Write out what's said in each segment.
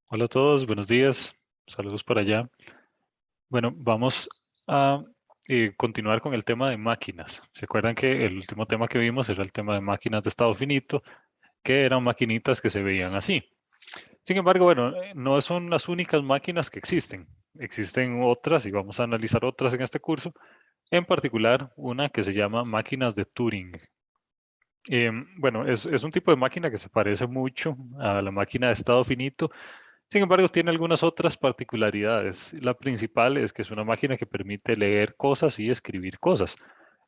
Hola a todos, buenos días, saludos por allá. Bueno, vamos a continuar con el tema de máquinas. ¿Se acuerdan que el último tema que vimos era el tema de máquinas de estado finito, que eran maquinitas que se veían así? Sin embargo, bueno, no son las únicas máquinas que existen. Existen otras y vamos a analizar otras en este curso, en particular una que se llama máquinas de Turing. Bueno, es un tipo de máquina que se parece mucho a la máquina de estado finito. Sin embargo, tiene algunas otras particularidades. La principal es que es una máquina que permite leer cosas y escribir cosas.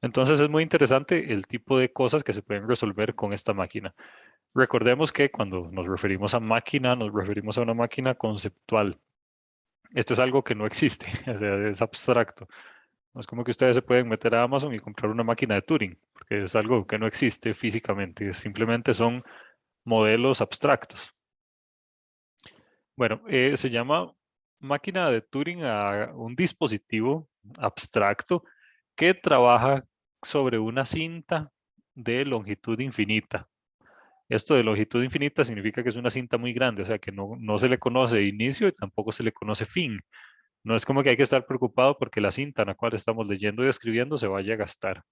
Entonces es muy interesante el tipo de cosas que se pueden resolver con esta máquina. Recordemos que cuando nos referimos a máquina, nos referimos a una máquina conceptual. Esto es algo que no existe, o sea, es abstracto. No es como que ustedes se pueden meter a Amazon y comprar una máquina de Turing, porque es algo que no existe físicamente, simplemente son modelos abstractos. Bueno, se llama máquina de Turing a un dispositivo abstracto que trabaja sobre una cinta de longitud infinita. Esto de longitud infinita significa que es una cinta muy grande, o sea que no se le conoce inicio y tampoco se le conoce fin. No es como que hay que estar preocupado porque la cinta en la cual estamos leyendo y escribiendo se vaya a gastar.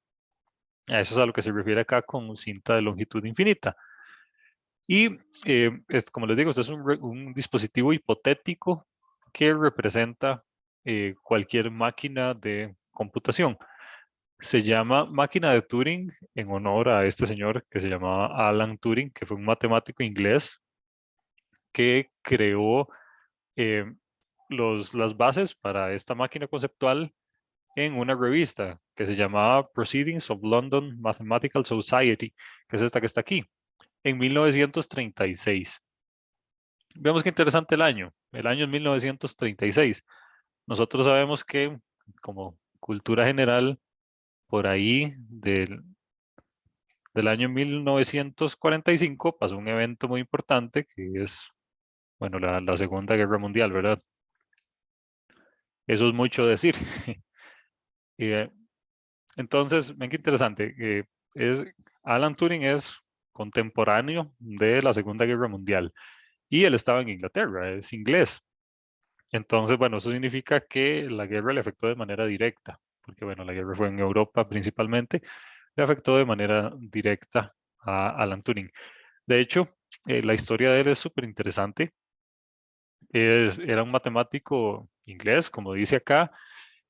A eso es a lo que se refiere acá con cinta de longitud infinita. Y como les digo, esto es un dispositivo hipotético que representa cualquier máquina de computación. Se llama máquina de Turing en honor a este señor que se llamaba Alan Turing, que fue un matemático inglés que creó eh, las bases para esta máquina conceptual en una revista que se llamaba Proceedings of London Mathematical Society, que es esta que está aquí, en 1936. Veamos qué interesante el año es 1936. Nosotros sabemos que, como cultura general, por ahí del año 1945 pasó un evento muy importante que es, bueno, la Segunda Guerra Mundial, ¿verdad? Eso es mucho decir. Eh, entonces, ven qué interesante. Alan Turing es contemporáneo de la Segunda Guerra Mundial y él estaba en Inglaterra, es inglés. Entonces, bueno, eso significa que la guerra le afectó de manera directa, porque bueno, la guerra fue en Europa principalmente, le afectó de manera directa a Alan Turing. De hecho, la historia de él es súper interesante. Era un matemático inglés, como dice acá,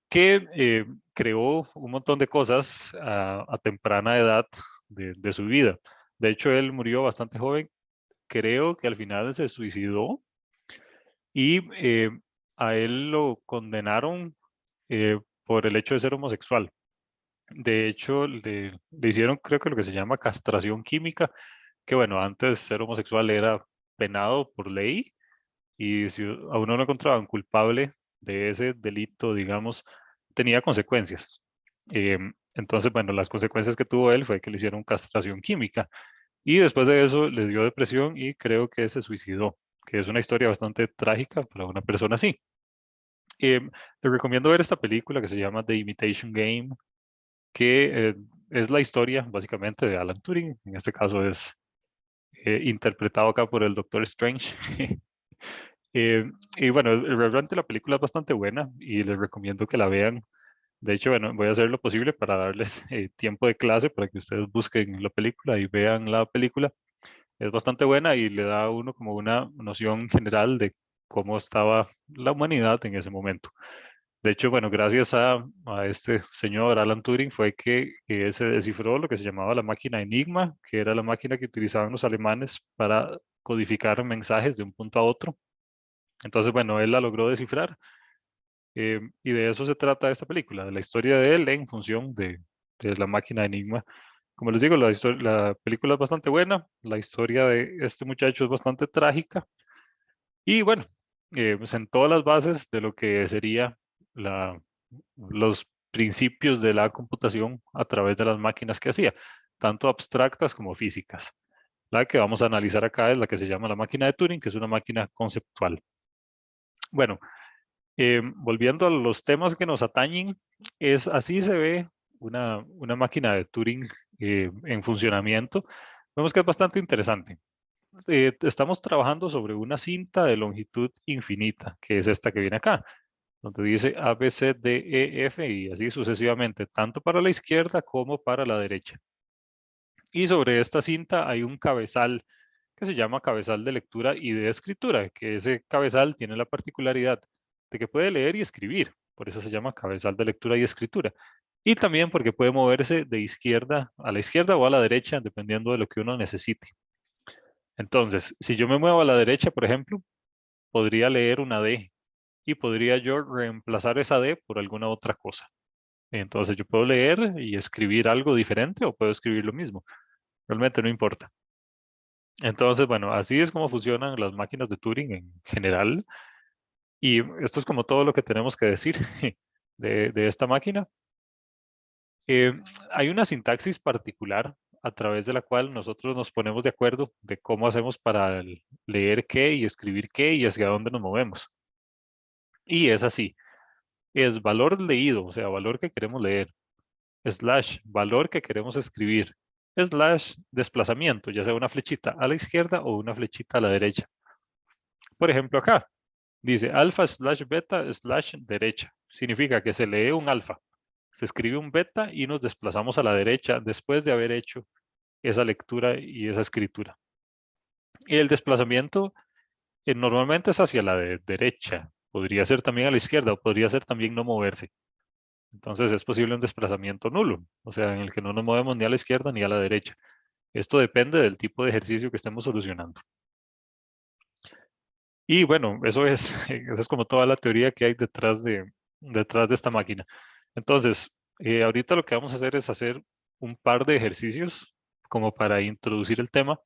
que creó un montón de cosas a temprana edad de su vida. De hecho, él murió bastante joven. Creo que al final se suicidó y a él lo condenaron por el hecho de ser homosexual. De hecho, le hicieron, creo que lo que se llama castración química, que bueno, antes ser homosexual era penado por ley y si a uno lo encontraban culpable de ese delito, digamos, tenía consecuencias. Entonces, bueno, las consecuencias que tuvo él fue que le hicieron castración química y después de eso le dio depresión y creo que se suicidó, que es una historia bastante trágica para una persona así. Le recomiendo ver esta película que se llama The Imitation Game, que es la historia básicamente de Alan Turing. En este caso es interpretado acá por el Doctor Strange. Eh, y bueno, realmente la película es bastante buena y les recomiendo que la vean. De hecho, bueno, voy a hacer lo posible para darles tiempo de clase para que ustedes busquen la película y vean la película. Es bastante buena y le da a uno como una noción general de cómo estaba la humanidad en ese momento. De hecho, bueno, gracias a este señor Alan Turing fue que se descifró lo que se llamaba la máquina Enigma, que era la máquina que utilizaban los alemanes para codificar mensajes de un punto a otro. Entonces, bueno, él la logró descifrar y de eso se trata esta película, de la historia de él en función de la máquina Enigma. Como les digo, la película es bastante buena, la historia de este muchacho es bastante trágica y bueno, sentó las bases de lo que sería la, los principios de la computación a través de las máquinas que hacía, tanto abstractas como físicas. La que vamos a analizar acá es la que se llama la máquina de Turing, que es una máquina conceptual. Bueno, volviendo a los temas que nos atañen, es así se ve una máquina de Turing en funcionamiento. Vemos que es bastante interesante. estamos trabajando sobre una cinta de longitud infinita, que es esta que viene acá, donde dice A, B, C, D, E, F y así sucesivamente, tanto para la izquierda como para la derecha. Y sobre esta cinta hay un cabezal que se llama cabezal de lectura y de escritura, que ese cabezal tiene la particularidad de que puede leer y escribir, por eso se llama cabezal de lectura y escritura. Y también porque puede moverse de izquierda a la izquierda o a la derecha, dependiendo de lo que uno necesite. Entonces, si yo me muevo a la derecha, por ejemplo, podría leer una D y podría yo reemplazar esa D por alguna otra cosa. Entonces, yo puedo leer y escribir algo diferente o puedo escribir lo mismo. Realmente no importa. Entonces, bueno, así es como funcionan las máquinas de Turing en general. Y esto es como todo lo que tenemos que decir de esta máquina. Eh, Hay una sintaxis particular a través de la cual nosotros nos ponemos de acuerdo de cómo hacemos para leer qué y escribir qué y hacia dónde nos movemos. Y es así. Es valor leído, o sea, valor que queremos leer, slash, valor que queremos escribir, slash, desplazamiento, ya sea una flechita a la izquierda o una flechita a la derecha. Por ejemplo, acá dice alfa slash beta slash derecha. Significa que se lee un alfa, se escribe un beta y nos desplazamos a la derecha después de haber hecho esa lectura y esa escritura. Y el desplazamiento normalmente es hacia la derecha. Podría ser también a la izquierda o podría ser también no moverse. Entonces es posible un desplazamiento nulo, o sea, en el que no nos movemos ni a la izquierda ni a la derecha. Esto depende del tipo de ejercicio que estemos solucionando. Y bueno, eso es, esa es como toda la teoría que hay detrás de esta máquina. Entonces, ahorita lo que vamos a hacer es hacer un par de ejercicios como para introducir el tema.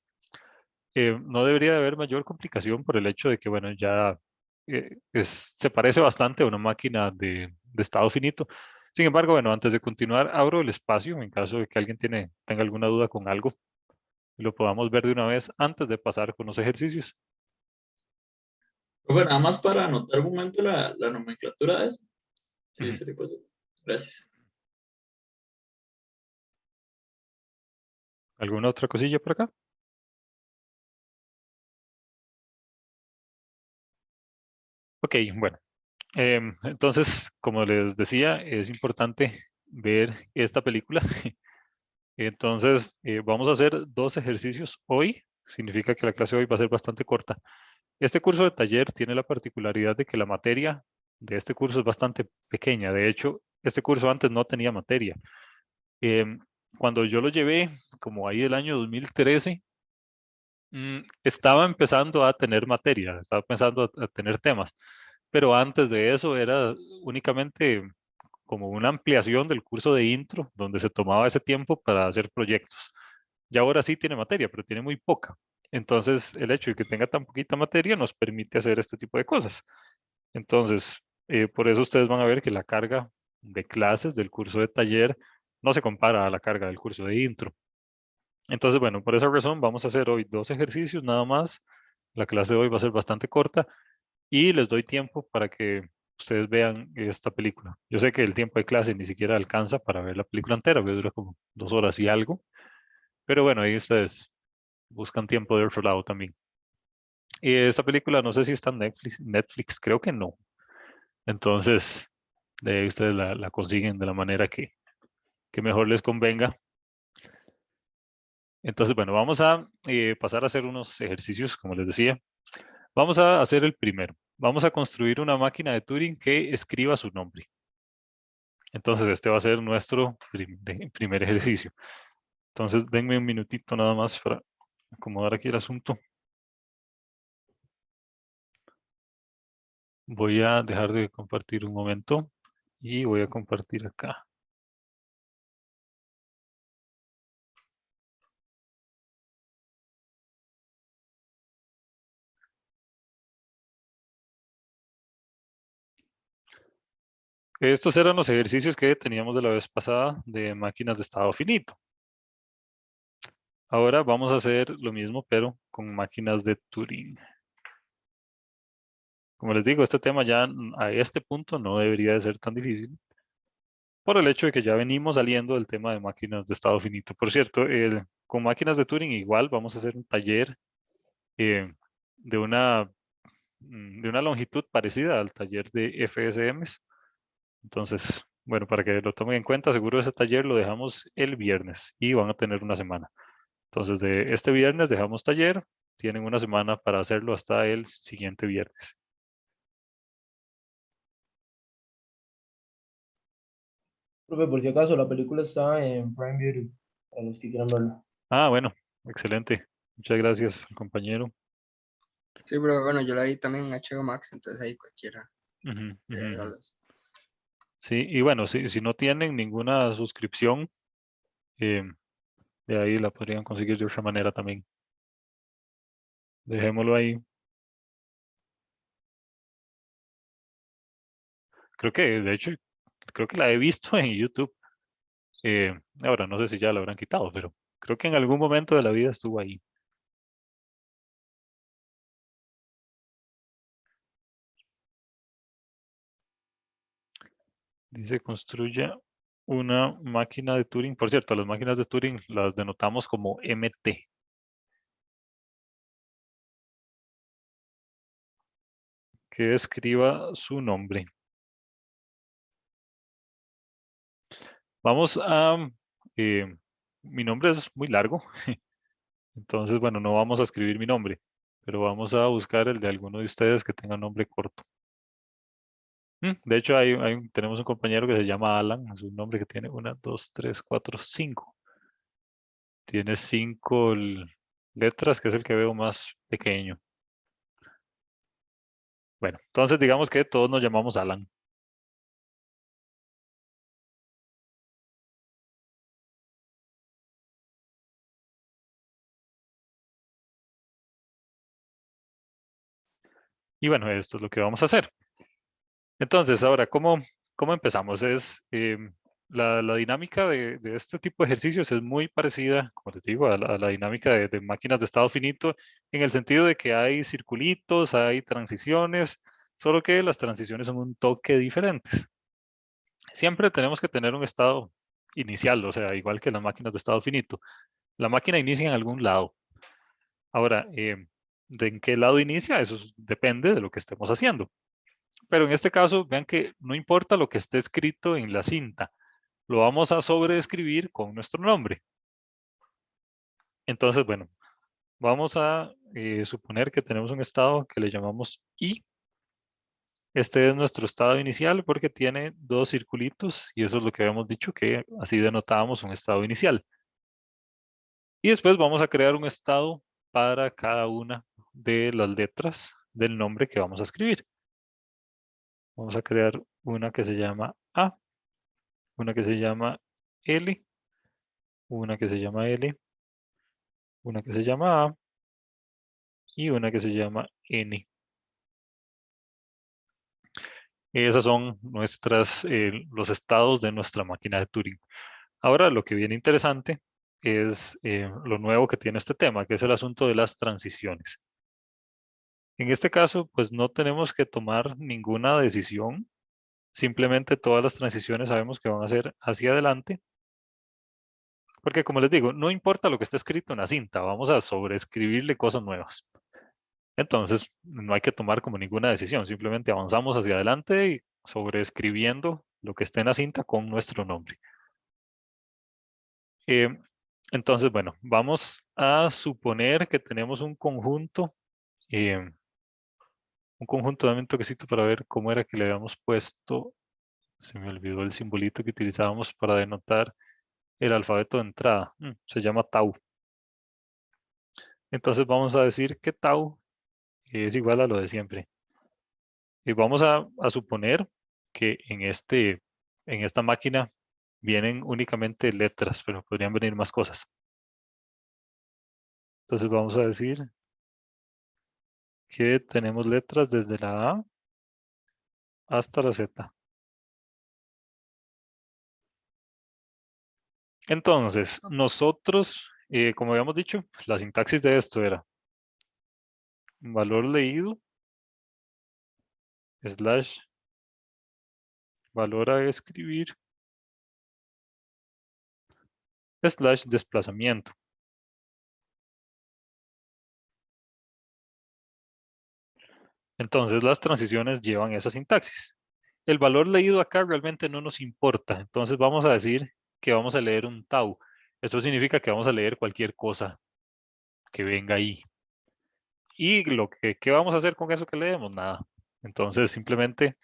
No debería de haber mayor complicación por el hecho de que, bueno, ya se parece bastante a una máquina de estado finito. Sin embargo, bueno, antes de continuar, abro el espacio en caso de que alguien tenga alguna duda con algo y lo podamos ver de una vez antes de pasar con los ejercicios. Bueno, nada más para anotar un momento la nomenclatura de eso. Sí, Ujú. sería posible. Gracias. ¿Alguna otra cosilla por acá? Ok, bueno. Entonces, como les decía, es importante ver esta película. Entonces, vamos a hacer dos ejercicios hoy. Significa que la clase de hoy va a ser bastante corta. Este curso de taller tiene la particularidad de que la materia de este curso es bastante pequeña. De hecho, este curso antes no tenía materia. Em, Cuando yo lo llevé, como ahí del año 2013, estaba empezando a tener materia, estaba empezando a tener temas. Pero antes de eso era únicamente como una ampliación del curso de intro, donde se tomaba ese tiempo para hacer proyectos. Y ahora sí tiene materia, pero tiene muy poca. Entonces, el hecho de que tenga tan poquita materia nos permite hacer este tipo de cosas. Entonces, por eso ustedes van a ver que la carga de clases del curso de taller no se compara a la carga del curso de intro. Entonces, bueno, por esa razón vamos a hacer hoy dos ejercicios nada más. La clase de hoy va a ser bastante corta y les doy tiempo para que ustedes vean esta película. Yo sé que el tiempo de clase ni siquiera alcanza para ver la película entera, que dura como 2 horas y algo, pero bueno, ahí ustedes buscan tiempo de otro lado también. Y esta película no sé si está en Netflix, creo que no. Entonces, de ahí ustedes la consiguen de la manera que mejor les convenga. Entonces, bueno, vamos a pasar a hacer unos ejercicios, como les decía. Vamos a hacer el primero. Vamos a construir una máquina de Turing que escriba su nombre. Entonces, este va a ser nuestro primer ejercicio. Entonces, denme un minutito nada más para acomodar aquí el asunto. Voy a dejar de compartir un momento y voy a compartir acá. Estos eran los ejercicios que teníamos de la vez pasada de máquinas de estado finito. Ahora vamos a hacer lo mismo, pero con máquinas de Turing. Como les digo, este tema ya a este punto no debería de ser tan difícil por el hecho de que ya venimos saliendo del tema de máquinas de estado finito. Por cierto, con máquinas de Turing igual vamos a hacer un taller de una longitud parecida al taller de FSMs. Entonces, bueno, para que lo tomen en cuenta, seguro ese taller lo dejamos el viernes y van a tener una semana. Entonces, de este viernes dejamos taller, tienen una semana para hacerlo hasta el siguiente viernes. Profe, por si acaso, la película está en Prime Video, para los que quieran verla. Ah, bueno, excelente. Muchas gracias, compañero. Sí, pero bueno, yo la vi también en HBO Max, entonces ahí cualquiera Ujú, puede ujú. verlas. Sí, y bueno, si no tienen ninguna suscripción, eh, de ahí la podrían conseguir de otra manera también. Dejémoslo ahí. Creo que, de hecho, creo que la he visto en YouTube. Ahora, no sé si ya la habrán quitado, pero creo que en algún momento de la vida estuvo ahí. Dice, construya una máquina de Turing. Por cierto, las máquinas de Turing las denotamos como MT. Que escriba su nombre. Vamos a... eh, mi nombre es muy largo, entonces, bueno, no vamos a escribir mi nombre, pero vamos a buscar el de alguno de ustedes que tenga nombre corto. De hecho, tenemos un compañero que se llama Alan, es un nombre que tiene 1, 2, 3, 4, 5. Tiene 5 letras, que es el que veo más pequeño. Bueno, entonces digamos que todos nos llamamos Alan. Y bueno, esto es lo que vamos a hacer. Entonces, ahora, ¿cómo empezamos? La dinámica de este tipo de ejercicios es muy parecida, como les digo, a la dinámica de máquinas de estado finito, en el sentido de que hay circulitos, hay transiciones, solo que las transiciones son un toque diferentes. Siempre tenemos que tener un estado inicial, o sea, igual que las máquinas de estado finito. La máquina inicia en algún lado. Ahora, ¿de en qué lado inicia? Depende de lo que estemos haciendo. Pero en este caso, vean que no importa lo que esté escrito en la cinta, lo vamos a sobreescribir con nuestro nombre. Entonces, bueno, vamos a suponer que tenemos un estado que le llamamos I. Este es nuestro estado inicial porque tiene 2 circulitos y eso es lo que habíamos dicho, que así denotábamos un estado inicial. Y después vamos a crear un estado para cada una de las letras del nombre que vamos a escribir. Vamos a crear una que se llama A, una que se llama L, una que se llama L, una que se llama A y una que se llama N. Esas son los estados de nuestra máquina de Turing. Ahora, lo que viene interesante es lo nuevo que tiene este tema, que es el asunto de las transiciones. En este caso, pues no tenemos que tomar ninguna decisión. Simplemente todas las transiciones sabemos que van a ser hacia adelante. Porque como les digo, no importa lo que esté escrito en la cinta, vamos a sobreescribirle cosas nuevas. Entonces, no hay que tomar como ninguna decisión, simplemente avanzamos hacia adelante y sobreescribiendo lo que esté en la cinta con nuestro nombre. Eh, entonces, bueno, vamos a suponer que tenemos un conjunto, dame un toquecito para ver cómo era que le habíamos puesto, se me olvidó el simbolito que utilizábamos para denotar el alfabeto de entrada, se llama tau. Entonces vamos a decir que tau es igual a lo de siempre. Y vamos a suponer que en esta máquina vienen únicamente letras, pero podrían venir más cosas. Entonces vamos a decir que tenemos letras desde la A hasta la Z. Entonces, nosotros, como habíamos dicho, la sintaxis de esto era valor leído, slash, valor a escribir, slash desplazamiento. Entonces las transiciones llevan esa sintaxis. El valor leído acá realmente no nos importa. Entonces vamos a decir que vamos a leer un tau. Esto significa que vamos a leer cualquier cosa que venga ahí. ¿Y qué vamos a hacer con eso que leemos? Nada. Entonces simplemente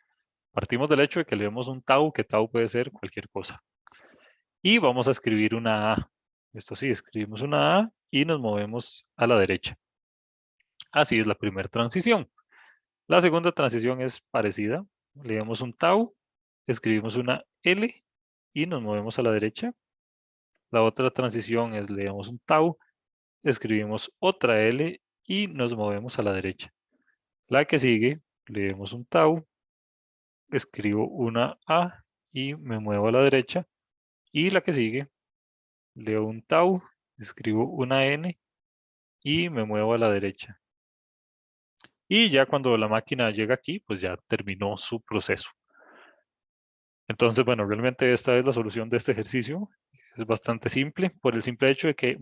partimos del hecho de que leemos un tau, que tau puede ser cualquier cosa. Y vamos a escribir una A. Esto sí, escribimos una A y nos movemos a la derecha. Así es la primera transición. La segunda transición es parecida. Leemos un tau, escribimos una L y nos movemos a la derecha. La otra transición es leemos un tau, escribimos otra L y nos movemos a la derecha. La que sigue, leemos un tau, escribo una A y me muevo a la derecha. Y la que sigue, leo un tau, escribo una N y me muevo a la derecha. Y ya cuando la máquina llega aquí, pues ya terminó su proceso. Entonces, bueno, realmente esta es la solución de este ejercicio. Es bastante simple por el simple hecho de que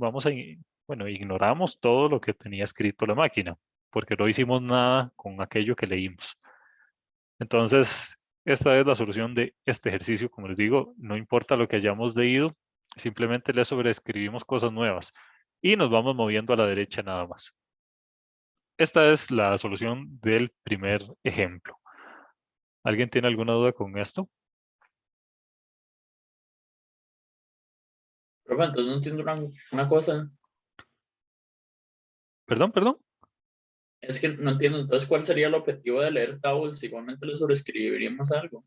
bueno, ignoramos todo lo que tenía escrito la máquina, porque no hicimos nada con aquello que leímos. Entonces, esta es la solución de este ejercicio. Como les digo, no importa lo que hayamos leído, simplemente le sobreescribimos cosas nuevas y nos vamos moviendo a la derecha nada más. Esta es la solución del primer ejemplo. ¿Alguien tiene alguna duda con esto? Profe, entonces no entiendo una cosa. Perdón. Es que no entiendo, entonces, ¿cuál sería el objetivo de leer tables si igualmente le sobreescribiríamos algo?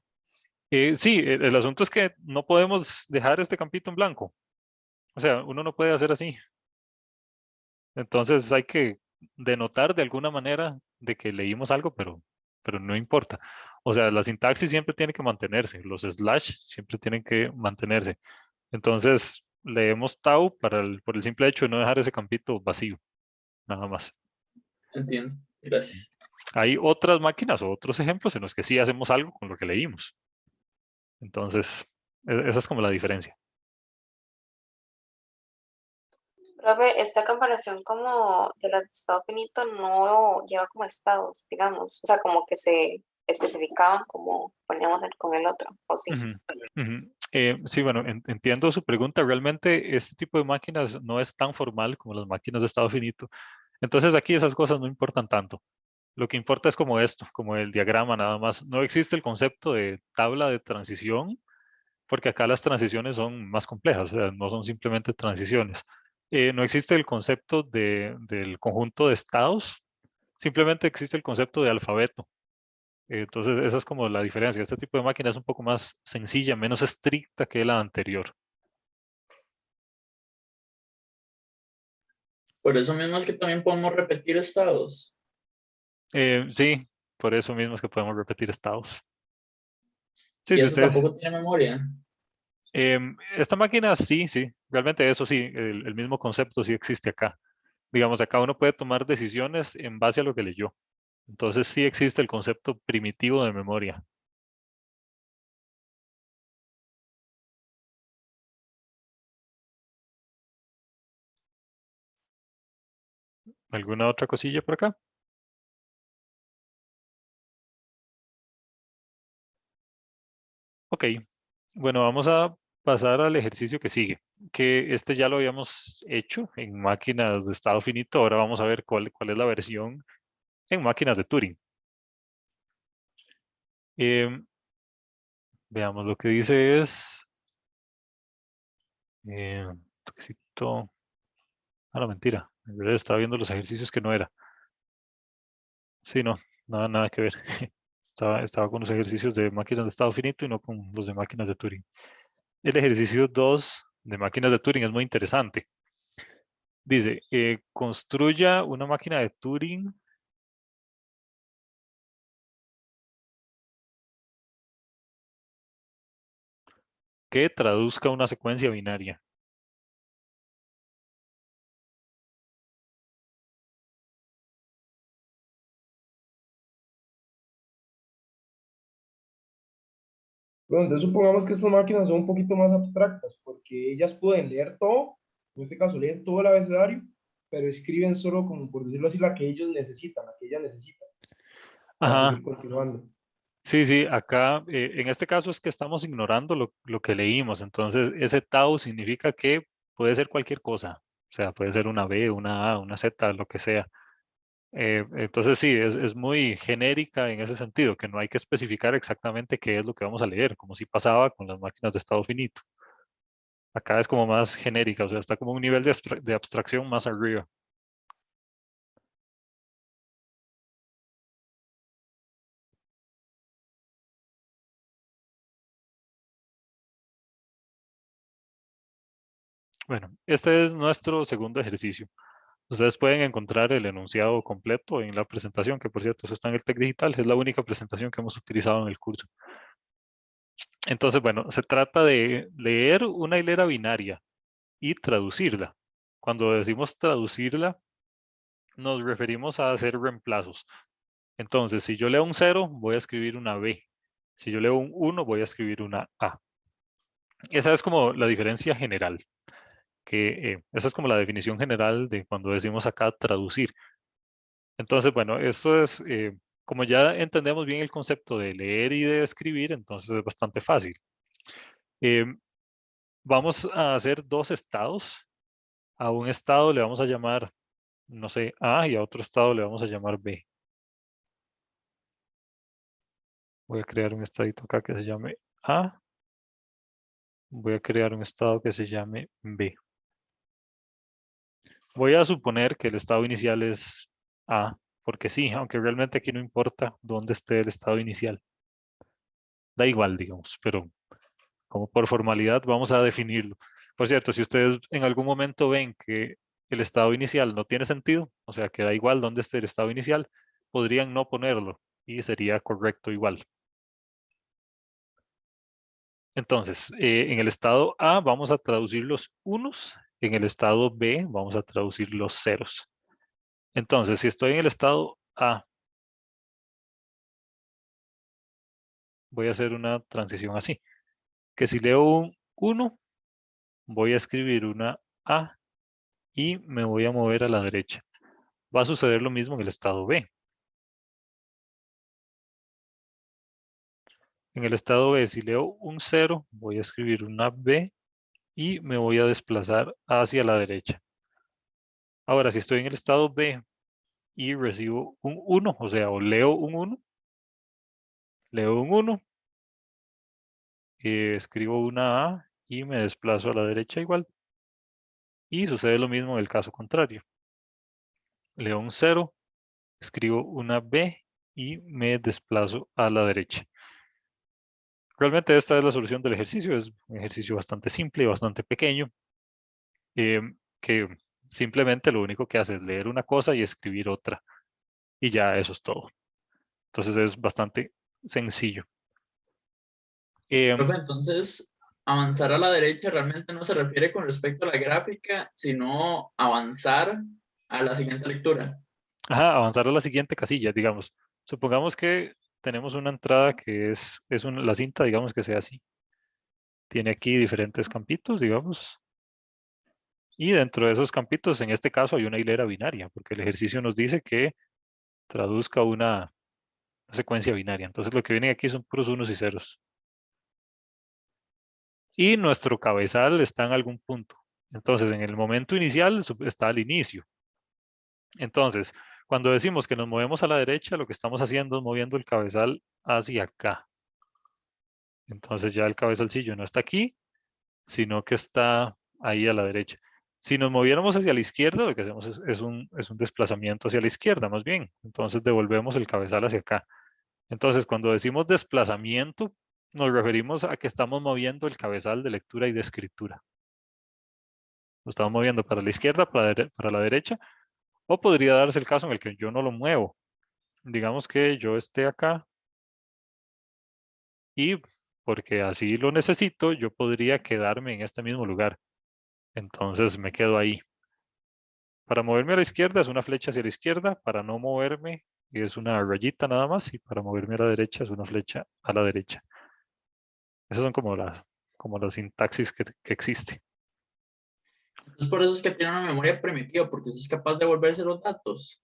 Sí, el asunto es que no podemos dejar este campito en blanco. O sea, uno no puede hacer así. Entonces hay que denotar de alguna manera de que leímmo algo, pero no importa. O sea, la sintaxis siempre tiene que mantenerse. Los slash siempre tienen que mantenerse. Entonces leemos tau por el simple hecho de no dejar ese campito vacío. Nada más. Entiendo, gracias. Hay otras máquinas o otros ejemplos en los que sí hacemos algo con lo que leímos. Entonces, esa es como la diferencia. Profe, esta comparación como de las de estado finito no lleva como estados, digamos, o sea, como que se especificaban como poníamos con el otro, ¿o sí? Ujú, ujú. Sí, bueno, entiendo su pregunta. Realmente este tipo de máquinas no es tan formal como las máquinas de estado finito. Entonces aquí esas cosas no importan tanto. Lo que importa es como esto, como el diagrama nada más. No existe el concepto de tabla de transición, porque acá las transiciones son más complejas, o sea, no son simplemente transiciones. No existe el concepto del conjunto de estados, simplemente existe el concepto de alfabeto. Entonces, esa es como la diferencia. Este tipo de máquina es un poco más sencilla, menos estricta que la anterior. Por eso mismo es que también podemos repetir estados. Sí, por eso mismo es que podemos repetir estados. Sí, Y si eso usted. tampoco tiene memoria. Esta máquina sí, realmente eso sí, el mismo concepto sí existe acá. Digamos, acá uno puede tomar decisiones en base a lo que leyó. Entonces sí existe el concepto primitivo de memoria. ¿Alguna otra cosilla por acá? Ok, bueno, vamos a pasar al ejercicio que sigue, que este ya lo habíamos hecho en máquinas de estado finito. Ahora vamos a ver cuál es la versión en máquinas de Turing. Em, Veamos, lo que dice es... toquecito. No, mentira. En realidad estaba viendo los ejercicios que no era. Sí, no, nada que ver. Estaba con los ejercicios de máquinas de estado finito y no con los de máquinas de Turing. El ejercicio 2 de máquinas de Turing es muy interesante. Dice, construya una máquina de Turing que traduzca una secuencia binaria. Bueno, entonces supongamos que estas máquinas son un poquito más abstractas, porque ellas pueden leer todo, en este caso leen todo el abecedario, pero escriben solo, como por decirlo así, la que ellos necesitan, la que ellas necesitan. para Ajá, seguir continuando. sí, acá en este caso es que estamos ignorando lo que leímos, entonces ese tau significa que puede ser cualquier cosa, o sea, puede ser una B, una A, una Z, lo que sea. Entonces sí, es muy genérica en ese sentido, que no hay que especificar exactamente qué es lo que vamos a leer, como si pasaba con las máquinas de estado finito. Acá es como más genérica, o sea, está como un nivel de abstracción más arriba. Bueno, este es nuestro segundo ejercicio. Ustedes pueden encontrar el enunciado completo en la presentación, que por cierto, eso está en el TEC Digital, es la única presentación que hemos utilizado en el curso. Entonces, bueno, se trata de leer una hilera binaria y traducirla. Cuando decimos traducirla, nos referimos a hacer reemplazos. Entonces, si yo leo un 0, voy a escribir una B. Si yo leo un 1, voy a escribir una A. Esa es como la diferencia general, esa es como la definición general de cuando decimos acá traducir. Entonces, bueno, esto es, como ya entendemos bien el concepto de leer y de escribir, entonces es bastante fácil. Vamos a hacer dos estados. A un estado le vamos a llamar, no sé, A, y a otro estado le vamos a llamar B. Voy a crear un estadito acá que se llame A. Voy a crear un estado que se llame B. Voy a suponer que el estado inicial es A, porque sí, aunque realmente aquí no importa dónde esté el estado inicial. Da igual, digamos, pero como por formalidad vamos a definirlo. Por cierto, si ustedes en algún momento ven que el estado inicial no tiene sentido, o sea, que da igual dónde esté el estado inicial, podrían no ponerlo y sería correcto igual. Entonces, en el estado A vamos a traducir los unos, en el estado B vamos a traducir los ceros. Entonces, si estoy en el estado A, voy a hacer una transición así, que si leo un 1, voy a escribir una A y me voy a mover a la derecha. Va a suceder lo mismo en el estado B. En el estado B, si leo un 0, voy a escribir una B y me voy a desplazar hacia la derecha. Ahora, si estoy en el estado B y recibo un 1, o sea, o leo un 1, leo un 1, escribo una A y me desplazo a la derecha igual. Y sucede lo mismo en el caso contrario. Leo un 0, escribo una B y me desplazo a la derecha. Realmente esta es la solución del ejercicio. Es un ejercicio bastante simple y bastante pequeño, que simplemente lo único que hace es leer una cosa y escribir otra. Y ya eso es todo. Entonces es bastante sencillo. Profe, entonces, avanzar a la derecha realmente no se refiere con respecto a la gráfica, sino avanzar a la siguiente lectura. Ajá, avanzar a la siguiente casilla, digamos. Supongamos que tenemos una entrada que es la cinta, digamos que sea así. Tiene aquí diferentes campitos, digamos. Y dentro de esos campitos, en este caso, hay una hilera binaria, porque el ejercicio nos dice que traduzca una secuencia binaria. Entonces lo que viene aquí son puros unos y ceros. Y nuestro cabezal está en algún punto. Entonces, en el momento inicial está al inicio. Entonces, cuando decimos que nos movemos a la derecha, lo que estamos haciendo es moviendo el cabezal hacia acá. Entonces ya el cabezalcillo no está aquí, sino que está ahí a la derecha. Si nos moviéramos hacia la izquierda, lo que hacemos es un desplazamiento hacia la izquierda, más bien. Entonces devolvemos el cabezal hacia acá. Entonces, cuando decimos desplazamiento, nos referimos a que estamos moviendo el cabezal de lectura y de escritura. Lo estamos moviendo para la izquierda, para la derecha, o podría darse el caso en el que yo no lo muevo. Digamos que yo esté acá y porque así lo necesito, yo podría quedarme en este mismo lugar. Entonces me quedo ahí. Para moverme a la izquierda es una flecha hacia la izquierda, para no moverme es una rayita nada más y para moverme a la derecha es una flecha a la derecha. Esas son como las sintaxis que existe. Entonces, por eso es que tiene una memoria primitiva, porque es capaz de volverse los datos.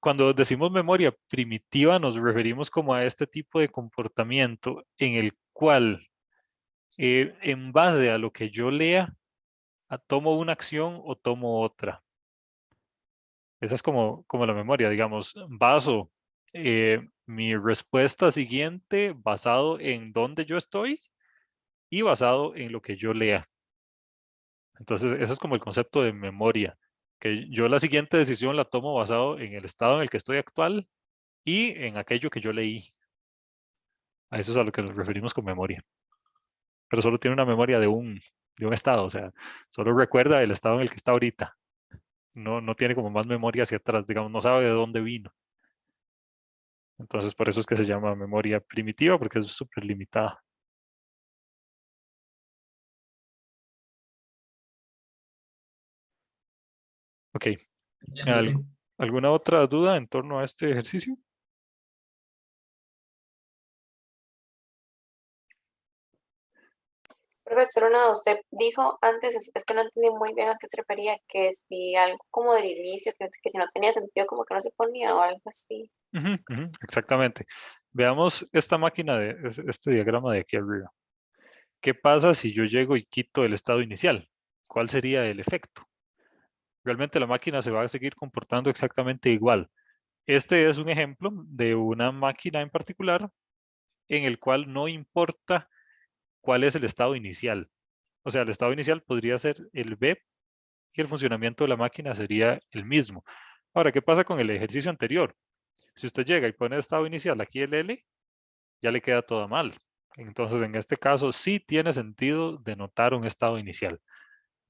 Cuando decimos memoria primitiva nos referimos como a este tipo de comportamiento en el cual en base a lo que yo lea, tomo una acción o tomo otra. Esa es como la memoria, digamos, baso mi respuesta siguiente basado en dónde yo estoy y basado en lo que yo lea. Entonces, ese es como el concepto de memoria, que yo la siguiente decisión la tomo basado en el estado en el que estoy actual y en aquello que yo leí. A eso es a lo que nos referimos con memoria. Pero solo tiene una memoria de un estado, o sea, solo recuerda el estado en el que está ahorita. No tiene como más memoria hacia atrás, digamos, no sabe de dónde vino. Entonces, por eso es que se llama memoria primitiva, porque es súper limitada. Ok. Entiendo, sí. ¿Alguna otra duda en torno a este ejercicio? Profesor, una, usted dijo antes, es que no entendí muy bien a qué se refería, que si algo como del inicio, que si no tenía sentido, como que no se ponía o algo así. Ujú, ujú, exactamente. Veamos esta máquina este diagrama de aquí arriba. ¿Qué pasa si yo llego y quito el estado inicial? ¿Cuál sería el efecto? Realmente la máquina se va a seguir comportando exactamente igual. Este es un ejemplo de una máquina en particular en el cual no importa cuál es el estado inicial. O sea, el estado inicial podría ser el B y el funcionamiento de la máquina sería el mismo. Ahora, ¿qué pasa con el ejercicio anterior? Si usted llega y pone estado inicial aquí el L, ya le queda todo mal. Entonces, en este caso, sí tiene sentido denotar un estado inicial.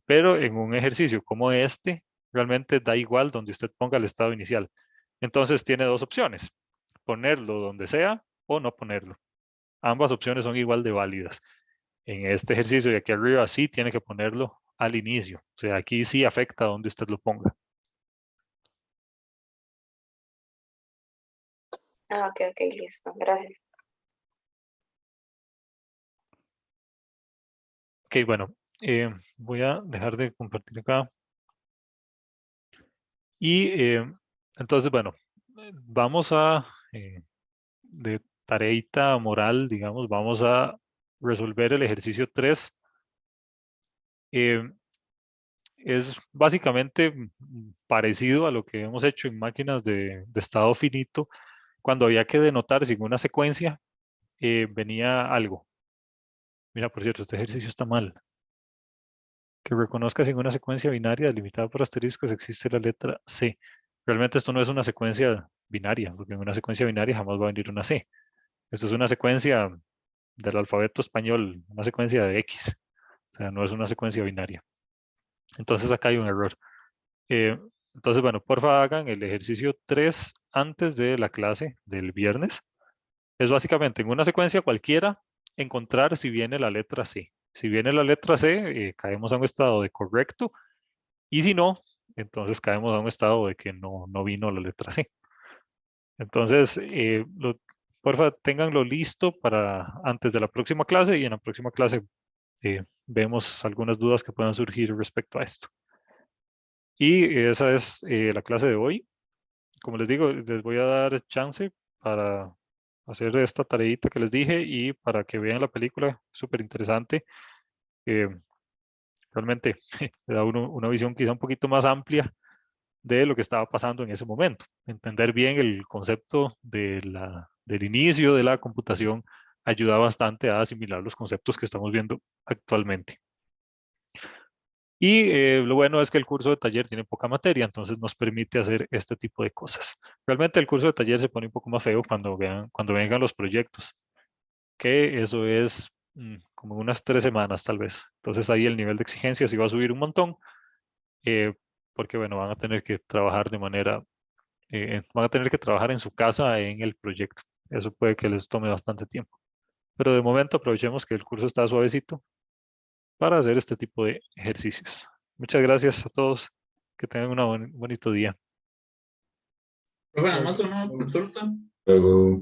Pero en un ejercicio como este, realmente da igual donde usted ponga el estado inicial. Entonces, tiene dos opciones: ponerlo donde sea o no ponerlo. Ambas opciones son igual de válidas. En este ejercicio de aquí arriba sí tiene que ponerlo al inicio. O sea, aquí sí afecta donde usted lo ponga. Ah, ok, ok, listo, gracias. Ok, bueno, voy a dejar de compartir acá. Y entonces, bueno, vamos de tareita moral, digamos, vamos a resolver el ejercicio 3. Es básicamente parecido a lo que hemos hecho en máquinas de estado finito, cuando había que denotar si en una secuencia venía algo. Mira, por cierto, este ejercicio está mal. Que reconozca si en una secuencia binaria delimitada por asteriscos existe la letra C. Realmente esto no es una secuencia binaria, porque en una secuencia binaria jamás va a venir una C. Esto es una secuencia del alfabeto español, una secuencia de X. O sea, no es una secuencia binaria. Entonces acá hay un error. Eh, entonces, bueno, porfa hagan el ejercicio 3 antes de la clase del viernes. Es básicamente en una secuencia cualquiera encontrar si viene la letra C. Si viene la letra C, caemos a un estado de correcto, y si no, entonces caemos a un estado de que no vino la letra C. Entonces, porfa, ténganlo listo para antes de la próxima clase, y en la próxima clase vemos algunas dudas que puedan surgir respecto a esto. Y esa es la clase de hoy. Como les digo, les voy a dar chance para hacer esta tareita que les dije y para que vean la película, súper interesante. Realmente le da uno una visión quizá un poquito más amplia de lo que estaba pasando en ese momento. Entender bien el concepto del inicio de la computación ayuda bastante a asimilar los conceptos que estamos viendo actualmente. Y lo bueno es que el curso de taller tiene poca materia, entonces nos permite hacer este tipo de cosas. Realmente el curso de taller se pone un poco más feo cuando vengan los proyectos, que eso es como unas 3 semanas tal vez. Entonces ahí el nivel de exigencia sí va a subir un montón, eh, porque bueno, van a tener que trabajar van a tener que trabajar en su casa en el proyecto. Eso puede que les tome bastante tiempo. Pero de momento aprovechemos que el curso está suavecito para hacer este tipo de ejercicios. Muchas gracias a todos. Que tengan un bonito día. Profe, nada más una consulta. Luego.